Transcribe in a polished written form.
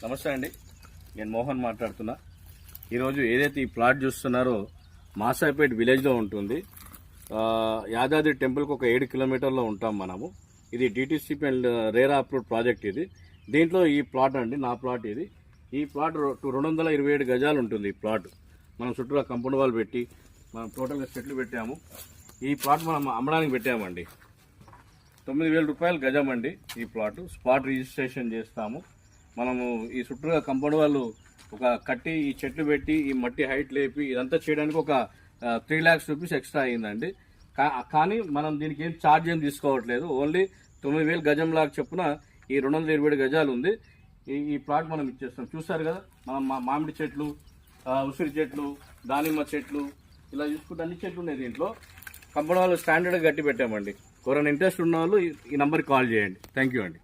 నమస్తే అండి, నేను మోహన్ మాట్లాడుతున్నా. ఈరోజు ఏదైతే ఈ ప్లాట్ చూస్తున్నారో మాసాపేట్ విలేజ్లో ఉంటుంది. యాదాద్రి టెంపుల్కి ఒక 7 కిలోమీటర్లో ఉంటాం మనము. ఇది DTCP and RERA approve project ఇది. దీంట్లో ఈ ప్లాట్ అండి, నా ప్లాట్ ఇది. ఈ ప్లాట్ 227 గజాలు ఉంటుంది. ఈ ప్లాట్ మనం చుట్టూ కంపౌండ్ వాల్ పెట్టి మనం టోటల్గా చెట్లు పెట్టాము. ఈ ప్లాట్ మనం అమ్మడానికి పెట్టామండి. 9,000 రూపాయలు గజం అండి ఈ ప్లాట్. స్పాట్ రిజిస్ట్రేషన్ చేస్తాము మనము. ఈ చుట్టూగా కంపౌండ్ వాళ్ళు ఒక కట్టి ఈ చెట్లు పెట్టి ఈ మట్టి హైట్ లేపి ఇదంతా చేయడానికి ఒక 3 lakhs రూపీస్ ఎక్స్ట్రా అయిందండి. కానీ మనం దీనికి ఏం ఛార్జ్ ఏం తీసుకోవట్లేదు. ఓన్లీ 9,000 గజం లాగా చెప్పున ఈ 227 గజాలు ఉంది. ఈ ప్లాట్ మనం ఇచ్చేస్తాం. చూస్తారు కదా, మనం మామిడి చెట్లు, ఉసిరి చెట్లు, దానిమ్మ చెట్లు, ఇలా చూసుకుంటే అన్ని చెట్లు ఉన్నాయి దీంట్లో. కంపౌండ్ వాళ్ళు స్టాండర్డ్గా కట్టి పెట్టామండి. ఎవరైనా ఇంట్రెస్ట్ ఉన్న వాళ్ళు ఈ నెంబర్కి కాల్ చేయండి. థ్యాంక్ యూ అండి.